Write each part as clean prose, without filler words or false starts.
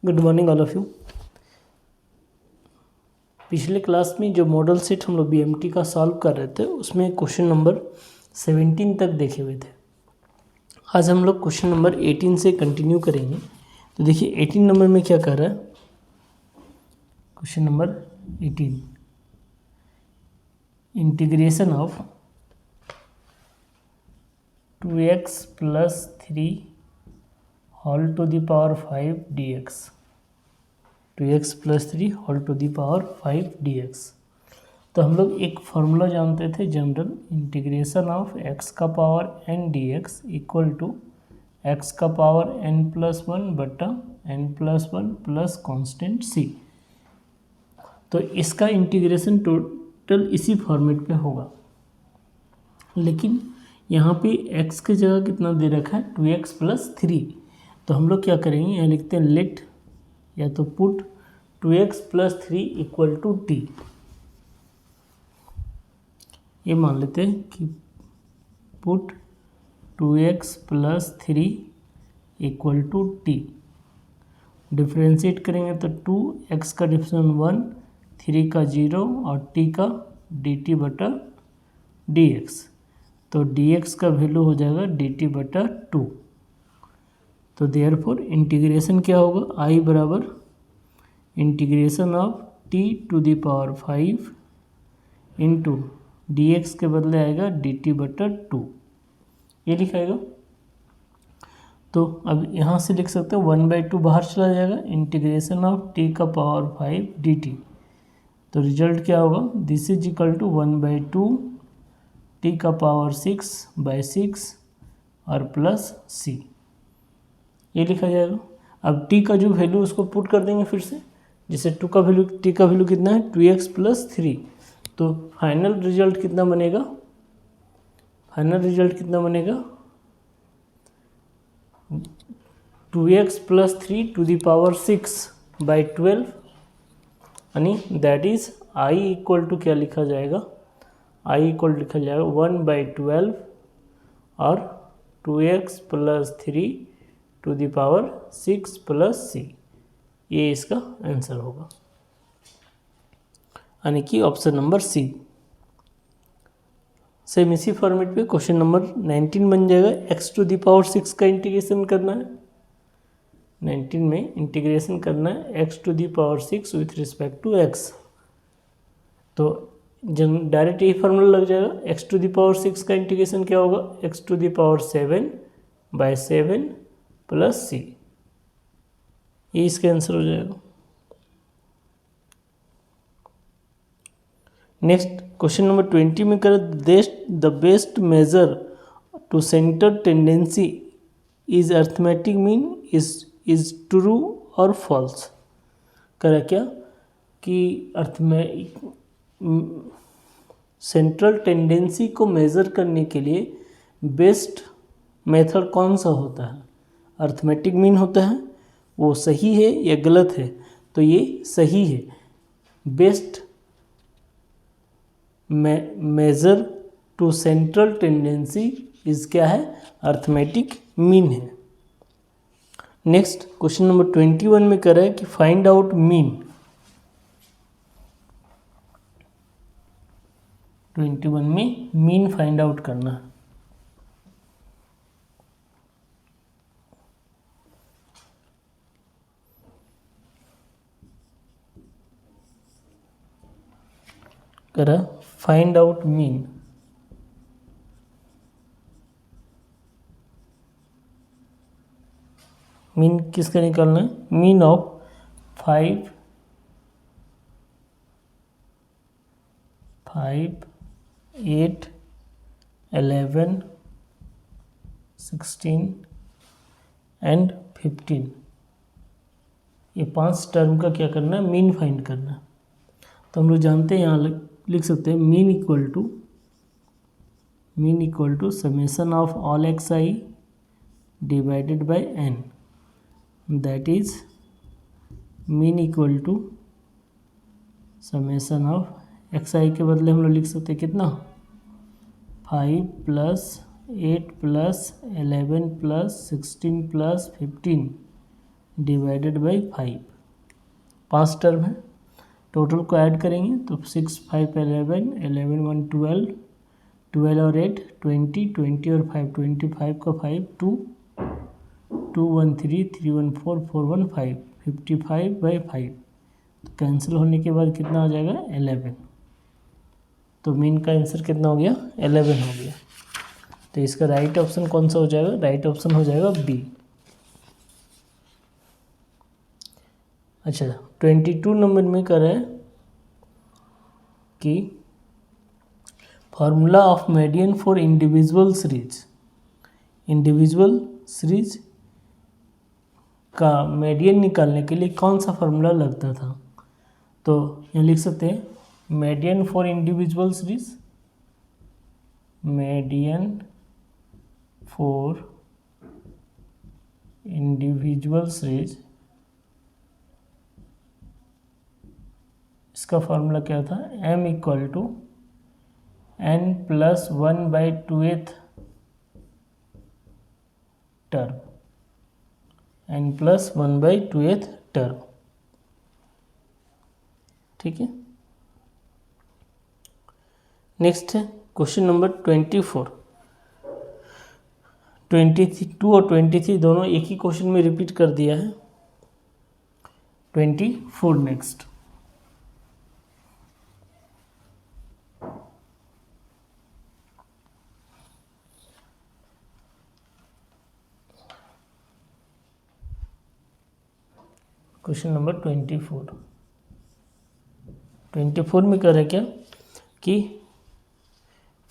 Good morning all of you. पिछले class में जो मॉडल सेट हम लोग बीएमटी का सॉल्व कर रहे थे उसमें क्वेश्चन नंबर 17 तक देखे हुए थे। आज हम लोग क्वेश्चन नंबर 18 से कंटिन्यू करेंगे। तो देखिए 18 नंबर में क्या कर रहा है। Question number 18, integration of 2x + 3 whole to the power 5 dx, 2x + 3 whole to the power 5 dx। तो हम लोग एक फार्मूला जानते थे जनरल, इंटीग्रेशन ऑफ x का power n dx equal to x का पावर n+1 बटा n+1 प्लस कॉन्स्टेंट c। तो इसका इंटीग्रेशन टोटल इसी फॉर्मेट पे होगा, लेकिन यहाँ पे x की जगह कितना दे रखा है 2x + 3। तो हम लोग क्या करेंगे, यहाँ लिखते हैं लेट या तो put 2x + 3 equal to t। ये मान लेते हैं कि put 2x + 3 equal to t। Differentiate करेंगे तो 2x का डिफरेंस 1, 3 का 0 और t का dt बटा dx। तो dx का वैल्यू हो जाएगा dt बटा 2। तो देयरफॉर इंटीग्रेशन क्या होगा, i बराबर integration of t to the power 5 into dx के बदले आएगा dt बटा 2, ये लिखाएगा। तो अब यहाँ से लिख सकते हैं 1/2 बाहर चला जाएगा, इंटीग्रेशन ऑफ t का पावर 5 dt। तो रिजल्ट क्या होगा, this is equal to 1/2 t का पावर 6/6 और प्लस c, ये लिखा जाएगा। अब t का जो वैल्यू उसको पुट कर देंगे फिर से, जैसे t का वैल्यू कितना है 2x + 3। तो फाइनल रिजल्ट कितना बनेगा, final 2x + 3 to the power 6/12, यानी that is i equal to क्या लिखा जाएगा, i इक्वल लिखा जाएगा 1/12 और 2x + 3 to the power 6 plus c, ये इसका आंसर होगा, यानी कि ऑप्शन नंबर सी। सेम इसी फॉर्मेट पे क्वेश्चन नंबर 19 बन जाएगा। x टू द पावर 6 का इंटीग्रेशन करना है, 19 में इंटीग्रेशन करना है x to the power 6 with respect to x। तो डायरेक्ट यही फार्मूला लग जाएगा, x टू द पावर 6 का इंटीग्रेशन क्या होगा, x to the power 7/7 plus c, ये इसका आंसर हो जाएगा। नेक्स्ट क्वेश्चन नंबर 20 में करें, the best measure to centre tendency is arithmetic mean is true और फॉल्स। करा क्या कि सेंट्रल टेंडेंसी को मेज़र करने के लिए बेस्ट मेथड कौन सा होता है, अर्थमेटिक मीन होता है, वो सही है या गलत है। तो ये सही है, best measure to central tendency is क्या है, अर्थमेटिक मीन है। नेक्स्ट क्वेश्चन नंबर 21 में कह रहा है कि फाइंड आउट मीन। 21 में मीन फाइंड आउट करना है। करा फाइंड आउट मीन। मीन किसका निकालना है, मीन ऑफ 5, 8, 11, 16 एंड 15, ये 5 टर्म का क्या करना है, मीन फाइंड करना है। तो हम लोग जानते हैं, यहाँ लिख सकते हैं mean equal to summation of all xi divided by n, that is mean equal to summation of xi के बदले हम लोग लिख सकते हैं कितना, 5 + 8 + 11 + 16 + 15 डिवाइडेड बाई 5, 5 टर्म है, टोटल को ऐड करेंगे तो 6 5 11, 11 1 12, 12 और 8 20, 20 और 5 25 का 5 2, 2 1 3, 3 1 4, 4 1 5, 55/5, तो कैंसिल होने के बाद कितना हो जाएगा 11, तो मीन का आंसर कितना हो गया 11 हो गया। तो इसका राइट ऑप्शन कौन सा हो जाएगा, राइट ऑप्शन हो जाएगा बी। अच्छा 22 नंबर में कर रहे हैं कि formula of median for individual series, individual series का मीडियन निकालने के लिए कौन सा फार्मूला लगता था, तो यहाँ लिख सकते हैं median for individual series, median for individual series, इसका फार्मूला क्या था, m equal to n plus 1/2th term, n plus 1/2th term, ठीक है। नेक्स्ट है क्वेश्चन नंबर 24, 22 और 23 दोनों एक ही क्वेश्चन में रिपीट कर दिया है। 24 नेक्स्ट, क्वेश्चन नंबर 24 में कर रहे क्या कि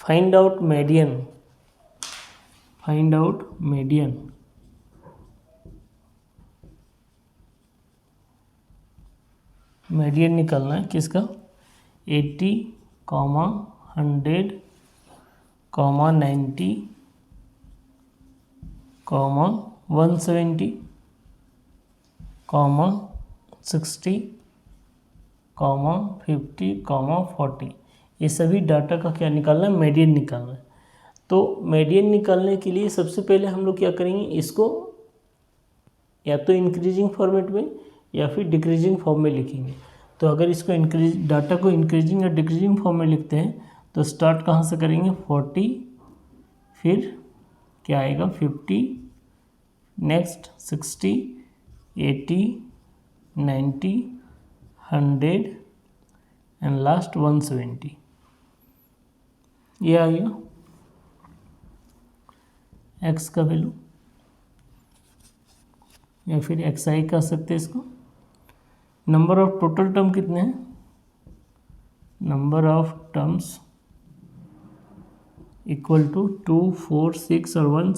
find out median, find out median median निकालना है किसका, 80, 100, 90, 170, 60, 50, 40, ये सभी डाटा का क्या निकालना है, मीडियन निकालना है। तो मीडियन निकालने के लिए सबसे पहले हम लोग क्या करेंगे, इसको या तो इंक्रीजिंग फॉर्मेट में या फिर डिक्रीजिंग फॉर्म में लिखेंगे। तो अगर इसको डाटा को इंक्रीजिंग या डिक्रीजिंग फॉर्म में लिखते हैं तो स्टार्ट कहाँ से करेंगे, 40, फिर क्या आएगा 50, नेक्स्ट 60, 80, 90, 100 एंड लास्ट 170, ये आ गया x का वैल्यू, या फिर xi कह सकते हैं इसको। नंबर ऑफ टोटल टर्म कितने हैं, number of terms equal to 2, 4, 6 और 1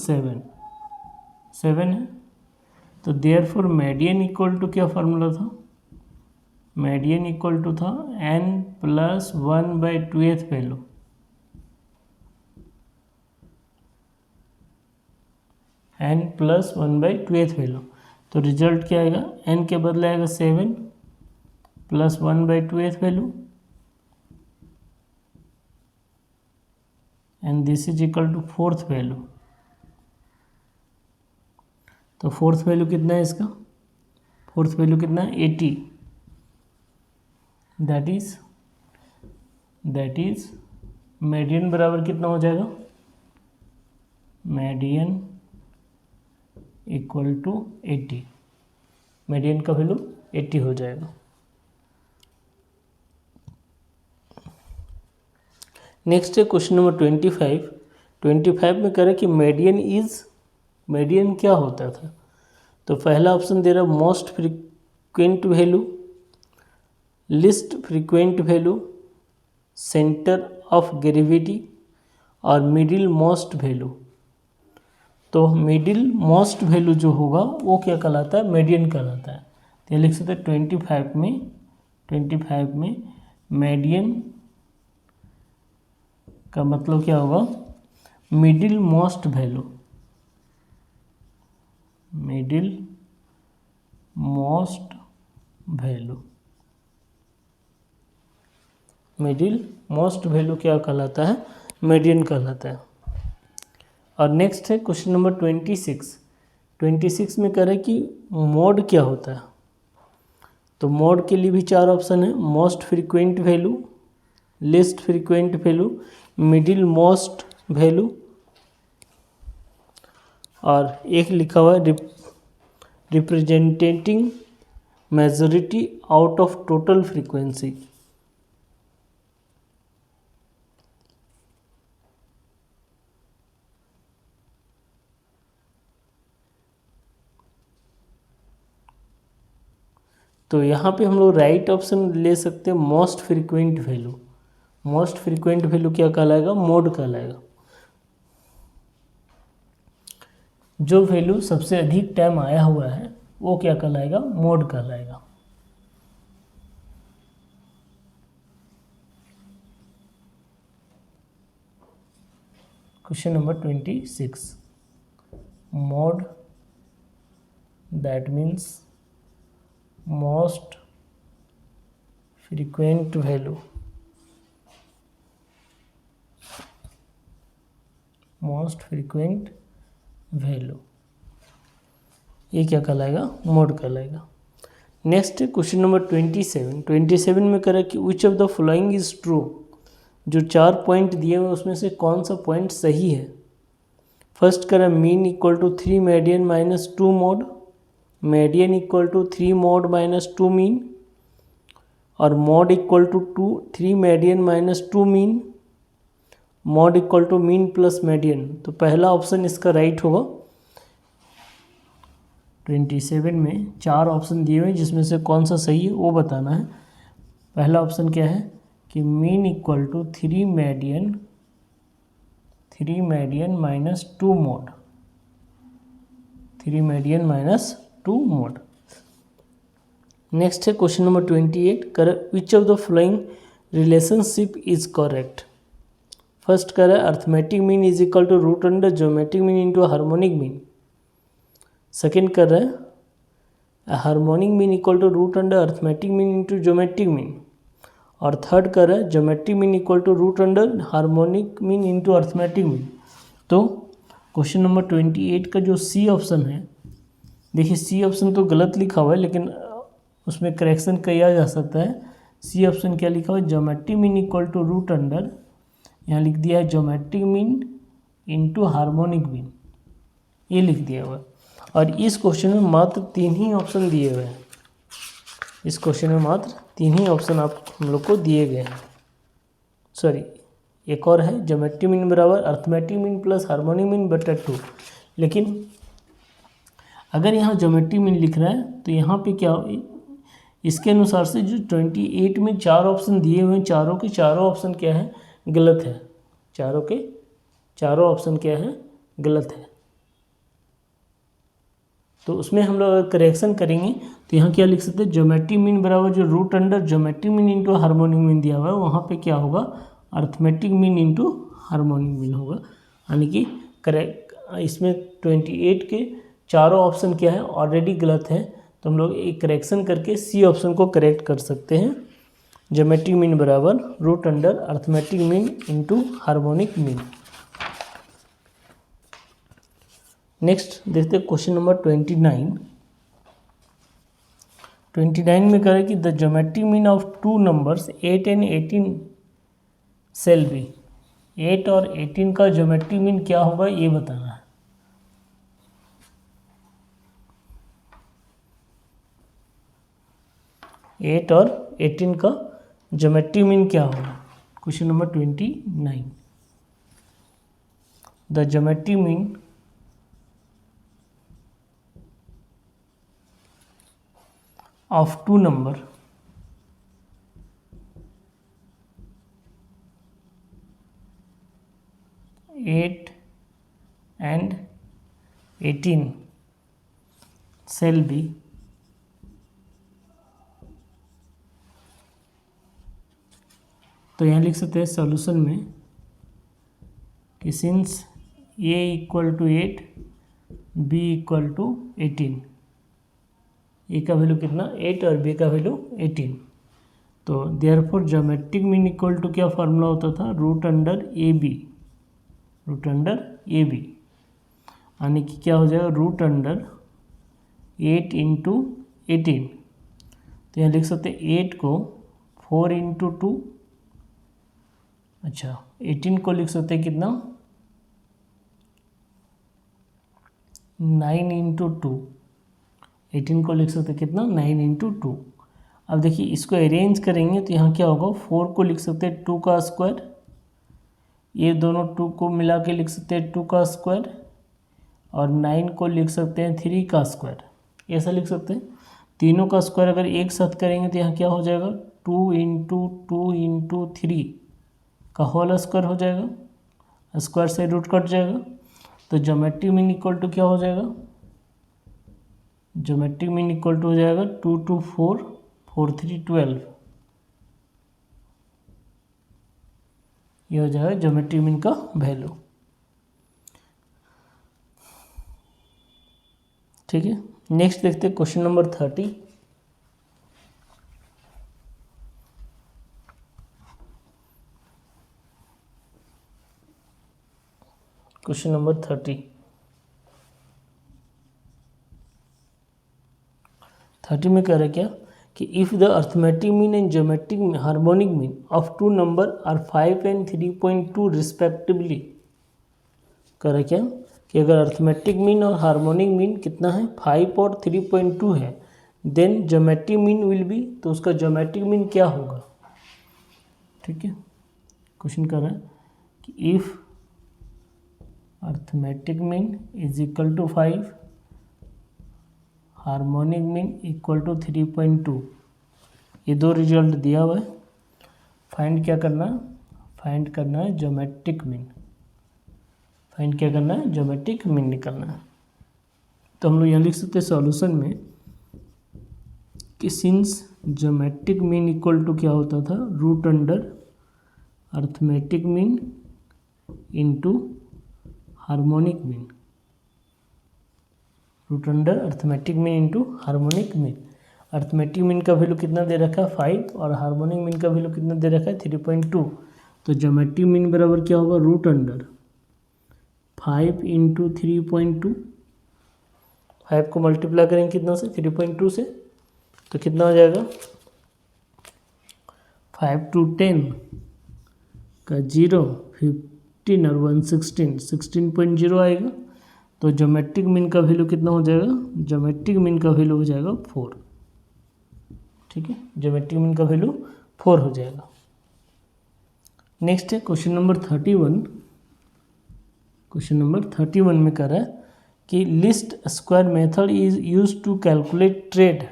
7 है। तो देयरफॉर मीडियन इक्वल टू क्या फार्मूला था, मीडियन इक्वल टू था n plus 1/2th value, n plus 1/2th value. तो रिजल्ट क्या आएगा, n के बदले आएगा 7 plus 1/2th value and this is equal to 4th value. तो 4th वैल्यू कितना है इसका, 4th वैल्यू कितना है 80, दैट इज मीडियन बराबर कितना हो जाएगा, मीडियन इक्वल टू 80, मीडियन का वैल्यू 80 हो जाएगा। नेक्स्ट है क्वेश्चन नंबर 25 में कह रहा है कि मीडियन क्या होता था। तो पहला ऑप्शन दे रहा है most frequent value, list frequent value, centre of gravity और मिडिल मोस्ट वैल्यू। तो मिडिल मोस्ट वैल्यू जो होगा वो क्या कहलाता है, मीडियन कहलाता है। तो ये लिख सकते हैं 25 में मीडियन का मतलब क्या होगा, middle most value, middle most value, middle most value क्या कहलाता है, मीडियन कहलाता है। और नेक्स्ट है क्वेश्चन नंबर 26 26 में कह रहे हैं कि मोड क्या होता है, तो मोड के लिए भी 4 ऑप्शन है, most frequent value, list frequent value, middle most value, और एक लिखा हुआ है representing majority out of total frequency. तो यहाँ पे हम लोग राइट ऑप्शन ले सकते हैं most frequent value. Most frequent value क्या कहलाएगा, मोड कहलाएगा। जो वैल्यू सबसे अधिक टाइम आया हुआ है वो क्या कहलाएगा, मोड कहलाएगा। Question number 26, mode that means most frequent value, most frequent value, ये क्या कहलाएगा, मोड कहलाएगा। नेक्स्ट क्वेश्चन नंबर 27 में कह रहा है कि विच of the following is true. जो 4 पॉइंट दिए हुए उसमें से कौन सा पॉइंट सही है। फर्स्ट कह रहा है mean equal to 3 median minus 2 mode, median equal to 3 mode minus 2 mean, और mode equal to 3 median minus 2 mean, mode equal to mean plus median. तो पहला ऑप्शन इसका राइट होगा। 27 में 4 ऑप्शन दिए हुए जिसमें से कौन सा सही है वो बताना है। पहला ऑप्शन क्या है कि mean equal to 3 median minus 2 mode, 3 median minus 2 mode. Next है क्वेश्चन नंबर 28, कर which of the following relationship is correct. First कर रहा है arithmetic mean is equal to root under geometric mean into harmonic mean. Second कर रहा है harmonic mean equal to root under arithmetic mean into geometric mean. और third कर रहा है geometric mean equal to root under harmonic mean into arithmetic mean. तो question number 28 का जो सी ऑप्शन है, देखिए सी ऑप्शन तो गलत लिखा हुआ है लेकिन उसमें करेक्शन किया जा सकता है। सी ऑप्शन क्या लिखा हुआ है, geometric mean equal to root under, यहाँ लिख दिया है geometric mean into harmonic mean, ये लिख दिया हुआ है। और इस क्वेश्चन में मात्र 3 ही ऑप्शन दिए हुए हैं। इस क्वेश्चन में मात्र 3 ही ऑप्शन आप हम लोग को दिए गए हैं। सॉरी, एक और है ज्योमेट्रिक मीन बराबर arithmetic mean plus harmonic mean बटा 2। लेकिन अगर यहाँ ज्योमेट्रिक मीन लिख रहा है तो यहाँ पे क्या, इसके अनुसार से जो 28 में 4 ऑप्शन दिए हुए हैं, चारों के चारों ऑप्शन क्या है, गलत है। चारों के चारों ऑप्शन क्या है, गलत है। तो उसमें हम लोग अगर करेक्शन करेंगे तो यहाँ क्या लिख सकते हैं, ज्योमेट्रिक मीन बराबर जो root under geometric mean into harmonic mean दिया हुआ है वहाँ पे क्या होगा, arithmetic mean into harmonic mean होगा। यानी कि इसमें 28 के चारों ऑप्शन क्या है, ऑलरेडी गलत है। तो हम लोग एक करेक्शन करके सी ऑप्शन को करेक्ट कर सकते हैं, ज्योमेट्रिक मीन बराबर root under arithmetic mean into harmonic mean. Next देखते हैं क्वेश्चन नंबर 29 में कह रहा है कि the geometric mean of 2 numbers 8 and 18 shall be. 8 और 18 का ज्योमेट्रिक मीन क्या होगा ये बताना है। एट और 18 का ज्योमेट्रिक मीन क्या होगा। Question number 29, the geometric mean of 2 number 8 and 18 shall be तो यहाँ लिख सकते हैं सॉल्यूशन में कि since a equal to 8 b equal to 18, A का वैल्यू कितना 8 और बी का वैल्यू 18। तो therefore geometric mean equal to क्या फार्मूला होता था, root under A B, root under A B. यानी कि क्या हो जाएगा, रूट अंडर 8 इंटू 18। तो यहाँ लिख सकते हैं 8 को 4 इंटू 2, अच्छा 18 को लिख सकते हैं कितना, 9 इंटू 2। 18 को लिख सकते हैं कितना, 9 इंटू 2। अब देखिए इसको अरेंज करेंगे तो यहाँ क्या होगा, 4 को लिख सकते हैं 2 का स्क्वायर, ये दोनों 2 को मिला के लिख सकते हैं 2 का स्क्वायर, और 9 को लिख सकते हैं 3 का स्क्वायर, ऐसा लिख सकते हैं। तीनों का स्क्वायर अगर एक साथ करेंगे तो यहाँ क्या हो जाएगा, 2 इंटू 2 इंटू 3 का होल स्क्वायर हो जाएगा, स्क्वायर से रूट कट जाएगा। तो ज्योमेट्रिक मीन इक्वल टू क्या हो जाएगा, ज्योमेट्रिक मीन इक्वल टू हो जाएगा 2 2 4 4 3 12, ये हो जाएगा ज्योमेट्रिक मीन का वैल्यू। ठीक है, नेक्स्ट देखते हैं क्वेश्चन नंबर 30। क्वेश्चन नंबर 30 में कह रहा है क्या कि if the arithmetic mean and geometric harmonic mean of two number are 5 and 3.2 respectively. कह रहा है क्या कि अगर अर्थमेटिक मीन और हार्मोनिक मीन कितना है, 5 और 3.2 है, then geometric mean will be, तो उसका ज्योमेट्रिक मीन क्या होगा। ठीक है, क्वेश्चन कर रहा है कि if arithmetic mean is equal to 5, harmonic mean equal to 3.2, ये दो रिजल्ट दिया हुआ है। फाइंड क्या करना है, फाइंड करना है ज्योमेट्रिक मीन, फाइंड क्या करना है, ज्योमेट्रिक मीन निकालना है। तो हम लोग यहाँ लिख सकते हैं सॉल्यूशन में कि since geometric mean equal to क्या होता था, root under arithmetic mean into harmonic mean, root under arithmetic mean into harmonic mean. Arithmetic mean का वैल्यू कितना दे रखा है 5, और हार्मोनिक मीन का वैल्यू कितना दे रखा है 3.2। तो ज्योमेट्रिक मीन बराबर क्या होगा, रूट अंडर 5 इंटू 3.2, 5 को मल्टीप्लाई करेंगे कितना से, 3.2 से, तो कितना हो जाएगा 5 टू 10 का 0, 15 और 1 16, 16.0 आएगा। तो ज्योमेट्रिक मीन का वैल्यू कितना हो जाएगा, ज्योमेट्रिक मीन का वैल्यू हो जाएगा 4। ठीक है, ज्योमेट्रिक मीन का वैल्यू 4 हो जाएगा। नेक्स्ट है क्वेश्चन नंबर 31। क्वेश्चन नंबर 31 में कह रहा है कि least square method is use to calculate trend.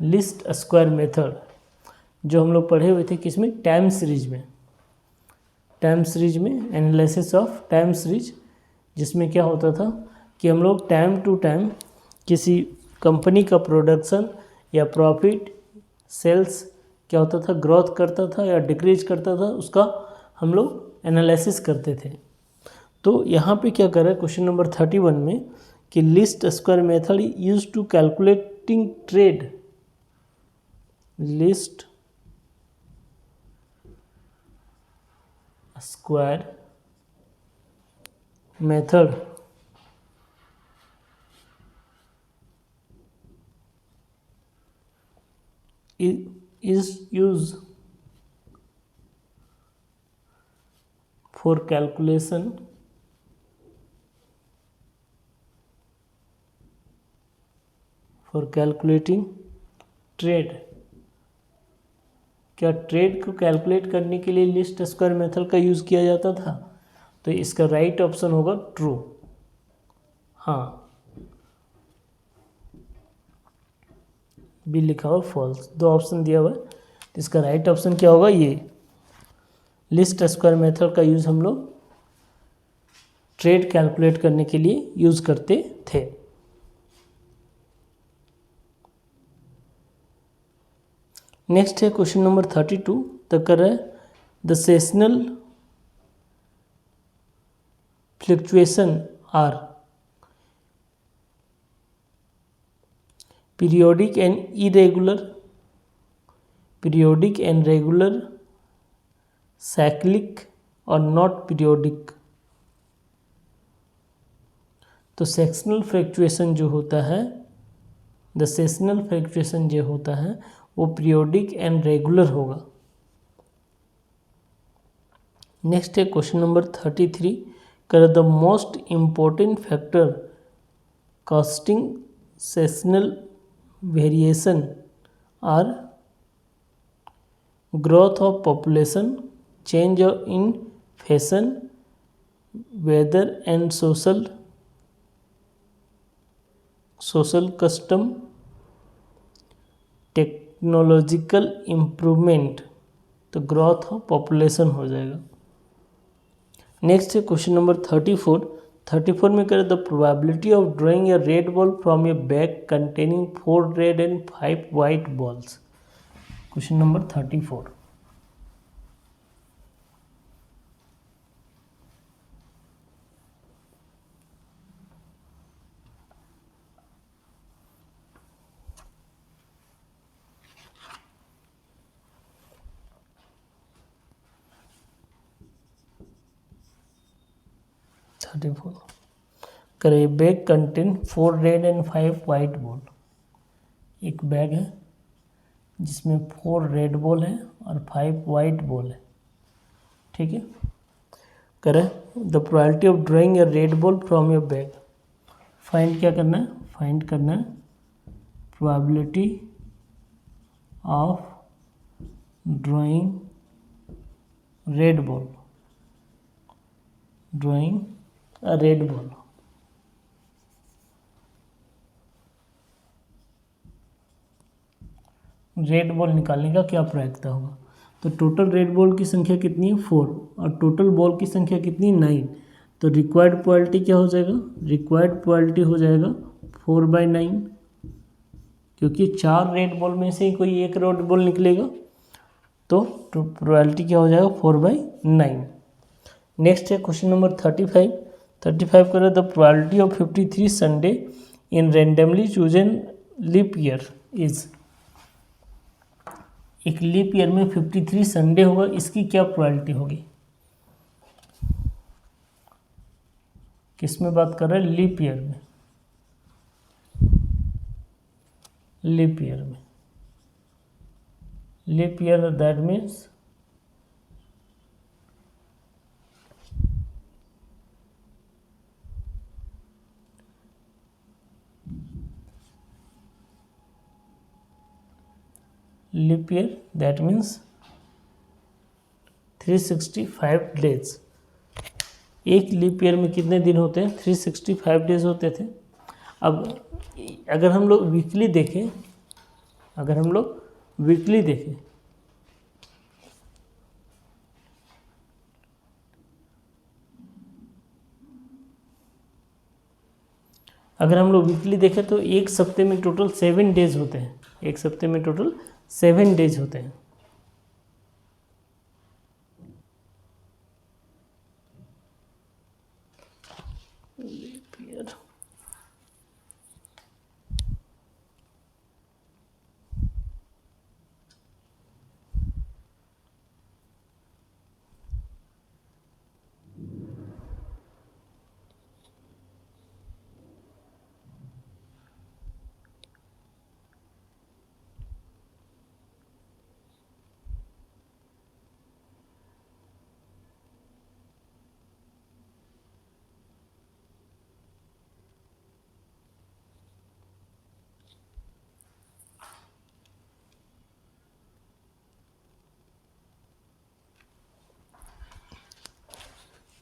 Least square method जो हम लोग पढ़े हुए थे किसमें, टाइम सीरीज में, टाइम सीरीज में, एनालिसिस ऑफ टाइम सीरीज, जिसमें क्या होता था कि हम लोग टाइम टू टाइम किसी कंपनी का प्रोडक्शन या प्रॉफिट सेल्स क्या होता था, ग्रोथ करता था या डिक्रीज करता था, उसका हम लोग एनालिसिस करते थे। तो यहाँ पे क्या कर रहा है क्वेश्चन नंबर 31 में कि least square method use to calculating trend. Least square method is used for calculation for calculating trade। क्या ट्रेड को कैलकुलेट करने के लिए लिस्ट स्क्वायर मेथड का यूज़ किया जाता था, तो इसका राइट ऑप्शन होगा ट्रू। हाँ, बी लिखा हुआ फॉल्स, दो ऑप्शन दिया हुआ है, तो इसका राइट ऑप्शन क्या होगा, ये लिस्ट स्क्वायर मेथड का यूज़ हम लोग ट्रेड कैलकुलेट करने के लिए यूज़ करते थे। नेक्स्ट है क्वेश्चन नंबर 32। तो कर रहा है the seasonal fluctuation are periodic and irregular, periodic and regular, cyclic और नॉट पीरियोडिक। तो सेक्शनल फ्लक्चुएशन जो होता है, द सेशनल फ्लक्चुएशन जो होता है वो पीरियोडिक एंड रेगुलर होगा। नेक्स्ट है क्वेश्चन नंबर 33, कर the most important factor causing seasonal variation are growth of population, change in fashion, weather and social custom, technological improvement. तो ग्रोथ ऑफ पॉपुलेशन हो जाएगा। नेक्स्ट है क्वेश्चन नंबर 34 में करें the probability of drawing a red ball from a bag containing 4 red and 5 white balls. Question number 34। करे bag contain 4 red and 5 white ball. एक bag है जिसमें 4 रेड बॉल है और 5 वाइट बॉल है। ठीक है, करें the probability of drawing a red ball from your bag. Find क्या करना है, फाइंड करना है probability of drawing red ball, drawing a red ball. Red ball निकालने का क्या प्रायिकता होगा, तो टोटल रेड बॉल की संख्या कितनी है 4 और टोटल बॉल की संख्या कितनी 9। तो रिक्वायर्ड प्रोबेबिलिटी क्या हो जाएगा, रिक्वायर्ड प्रोबेबिलिटी हो जाएगा 4/9, क्योंकि 4 रेड बॉल में से ही कोई एक रेड बॉल निकलेगा, तो प्रोबेबिलिटी क्या हो जाएगा 4/9। नेक्स्ट है क्वेश्चन नंबर 35 करें the probability of 53 Sunday in randomly chosen leap year is. एक लीप ईयर में 53 संडे होगा, इसकी क्या प्रोबेबिलिटी होगी। किस में बात कर रहे हैं, लीप ईयर में, लीप ईयर में। Leap year that means leap year that means 365 days. एक लीप ईयर में कितने दिन होते हैं, 365 डेज होते थे। अब अगर हम लोग वीकली देखें, अगर हम लोग वीकली देखें अगर हम लोग वीकली देखें तो एक सप्ते में टोटल 7 डेज होते हैं, एक सप्ते में टोटल 7 डेज होते हैं।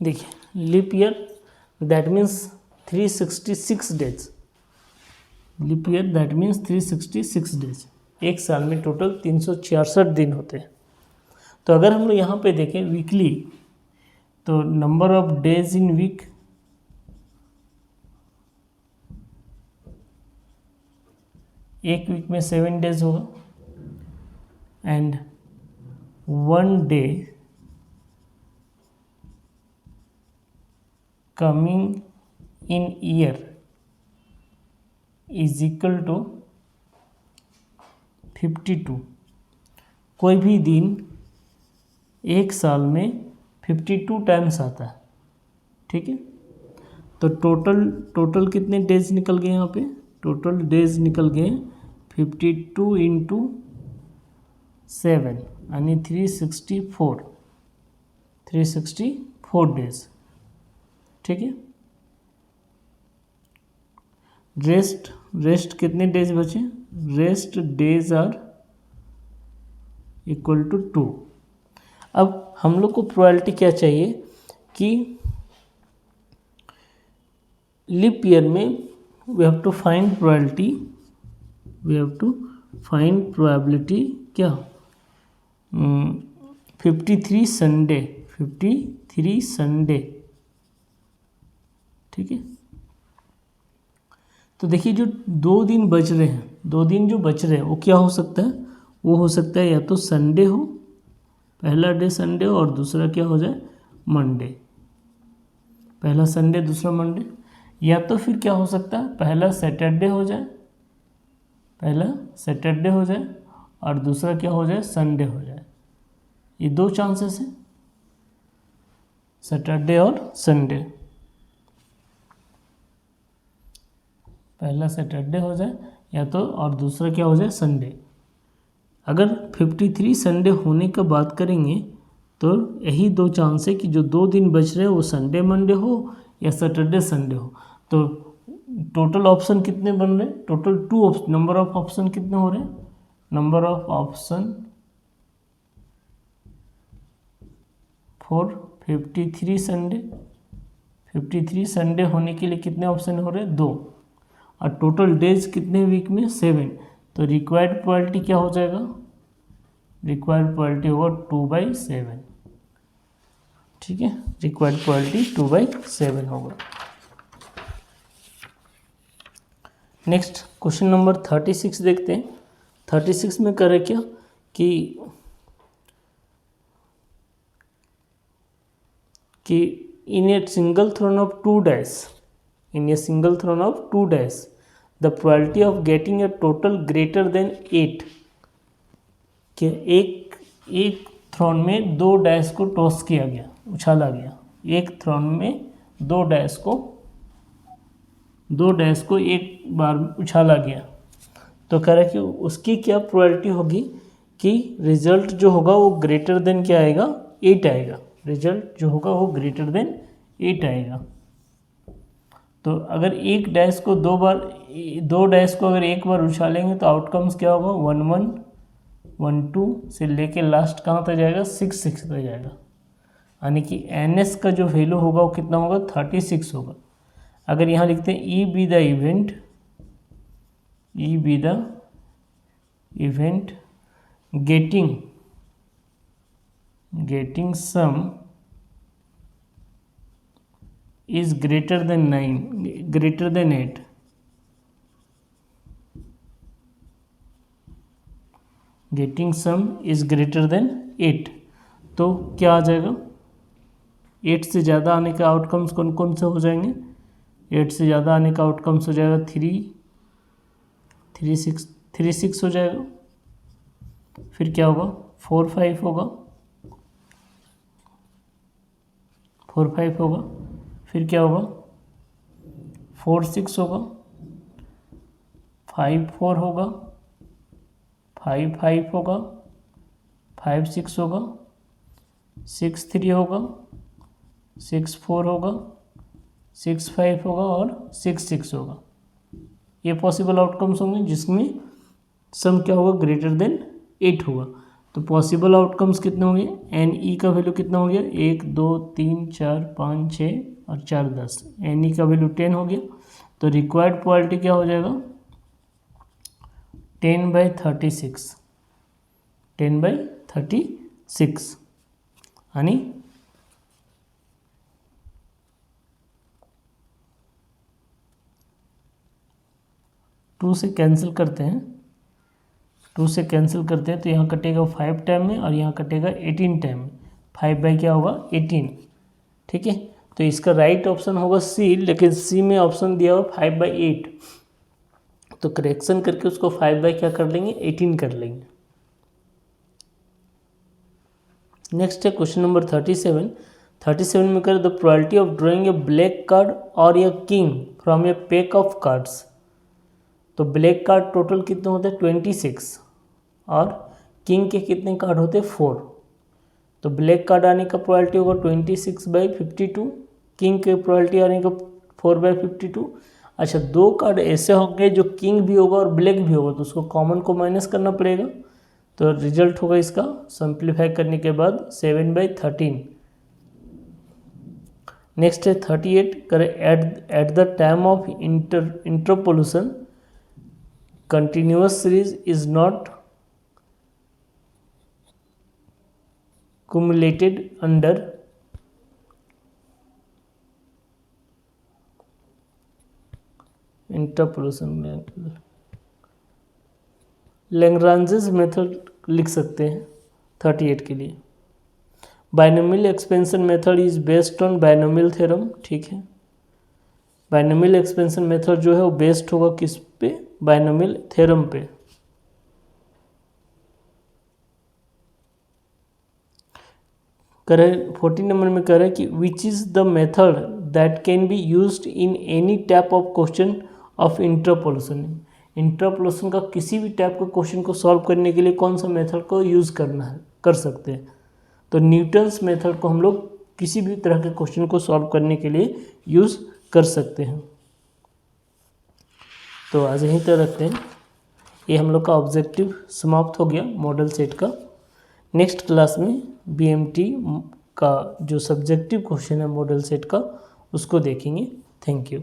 देखिए leap year that means 366 days, leap year that means 366 days. एक साल में टोटल 366 दिन होते हैं। तो अगर हम लोग यहाँ पे देखें वीकली, तो number of days in week, एक वीक में 7 डेज होगा and 1 day coming in year is equal to 52। कोई भी दिन एक साल में 52 टाइम्स आता है। ठीक है, तो टोटल कितने डेज निकल गए यहाँ पे, टोटल डेज निकल गए 52 इंटू 7 यानी 364 डेज। ठीक है, रेस्ट कितने डेज बचे, rest days are equal to 2। अब हम लोग को प्रोबेबिलिटी क्या चाहिए कि लीप ईयर में we have to find probability क्या 53 संडे। ठीक है, तो देखिए जो 2 दिन बच रहे हैं वो क्या हो सकता है, वो हो सकता है या तो संडे हो, पहला डे संडे हो और दूसरा क्या हो जाए मंडे, पहला संडे दूसरा मंडे, या तो फिर क्या हो सकता है पहला सैटरडे हो जाए और दूसरा क्या हो जाए संडे हो जाए। ये 2 चांसेस हैं, सैटरडे और संडे, पहला सैटरडे हो जाए या तो और दूसरा क्या हो जाए संडे। अगर 53 संडे होने का बात करेंगे तो यही 2 चांस है कि जो 2 दिन बच रहे हैं वो संडे मंडे हो या सैटरडे संडे हो। तो टोटल ऑप्शन कितने बन रहे हैं, टोटल 2 नंबर ऑफ ऑप्शन कितने हो रहे हैं, number of option for 53 Sunday होने के लिए कितने ऑप्शन हो रहे हैं 2, और टोटल डेज कितने वीक में 7। तो रिक्वायर्ड प्रोबेबिलिटी क्या हो जाएगा, रिक्वायर्ड प्रोबेबिलिटी होगा 2/7। ठीक है, रिक्वायर्ड प्रोबेबिलिटी 2/7 होगा। नेक्स्ट क्वेश्चन नंबर 36 देखते हैं। 36 में करे क्या कि in a single thrown of 2 dice, the probability of getting a total greater than 8 कि एक थ्रोन में 2 डाइस को टॉस किया गया, उछाला गया, एक थ्रोन में 2 डाइस को एक बार उछाला गया, तो कह रहा है कि उसकी क्या प्रोबेबिलिटी होगी कि रिजल्ट जो होगा वो ग्रेटर देन क्या आएगा 8 आएगा, रिजल्ट जो होगा वो ग्रेटर देन 8 आएगा। तो अगर एक डैश को 2 डैश को अगर एक बार उछालेंगे तो आउटकम्स क्या होगा 11 12 से लेके लास्ट कहाँ तक जाएगा 6 तक जाएगा, यानी कि NS का जो वैल्यू होगा वो कितना होगा 36 होगा। अगर यहाँ लिखते हैं E be the event getting sum is greater than 8, getting some is greater than 8, तो क्या आ जाएगा 8 से ज़्यादा आने का आउटकम्स कौन कौन से हो जाएंगे, 8 से ज़्यादा आने का आउटकम्स हो जाएगा 3 6 हो जाएगा, फिर क्या होगा 4 5 होगा, 4 5 होगा, फिर क्या होगा 4 6 होगा, 5 4 होगा, 5 5 होगा, 5 6 होगा, 6 3 होगा, 6 4 होगा, 6 5 होगा और 6 6 होगा। ये पॉसिबल आउटकम्स होंगे जिसमें सम क्या होगा ग्रेटर देन 8 होगा। तो पॉसिबल आउटकम्स कितने होंगे, NE का वैल्यू कितना हो गया 1 2 3 4 5 6 और 4 10, NE का वैल्यू 10 हो गया। तो रिक्वायर्ड प्रोबेबिलिटी क्या हो जाएगा 10/36, 10/36 यानी 2 से कैंसिल करते हैं, 2 से कैंसिल करते हैं तो यहाँ कटेगा 5 टाइम में और यहाँ कटेगा 18 टाइम में, 5 बाई क्या होगा 18। ठीक है, तो इसका राइट ऑप्शन होगा C, लेकिन C में ऑप्शन दिया हुआ 5/8, तो करेक्शन करके उसको 5 बाई क्या कर लेंगे 18 कर लेंगे। नेक्स्ट है क्वेश्चन नंबर 37। 37 में करें the probability of drawing a black card और a king from a pack of cards. तो ब्लैक कार्ड टोटल कितने होते हैं 26 और किंग के कितने कार्ड होते हैं 4। तो ब्लैक कार्ड आने का प्रोबेबिलिटी होगा 26/52, किंग के प्रोबेबिलिटी आने का 4/52। अच्छा, दो कार्ड ऐसे होंगे जो किंग भी होगा और ब्लैक भी होगा, तो उसको कॉमन को माइनस करना पड़ेगा। तो रिजल्ट होगा इसका सिंप्लीफाई करने के बाद 7/13। नेक्स्ट है 38 करें at the time of interpolation continuous series is not cumulated under interpolation में लैग्रांजेस मेथड लिख सकते हैं 38 के लिए। Binomial expansion method is based on binomial theorem, ठीक है। बाइनोमियल एक्सपेंशन मेथड जो है वो बेस्ड होगा किस पे, बाइनोमियल थ्योरम पे। करें 14 नंबर में करें कि which is the method that can be used in any type of question of interpolation. Interpolation का किसी भी टाइप के क्वेश्चन को सॉल्व करने के लिए कौन सा मेथड को यूज़ करना है, कर सकते हैं। तो न्यूटन्स मेथड को हम लोग किसी भी तरह के क्वेश्चन को सॉल्व करने के लिए यूज़ कर सकते हैं। तो आज यहीं तक रखते हैं। ये हम लोग का ऑब्जेक्टिव समाप्त हो गया मॉडल सेट का। नेक्स्ट क्लास में बीएमटी का जो सब्जेक्टिव क्वेश्चन है मॉडल सेट का उसको देखेंगे। Thank you.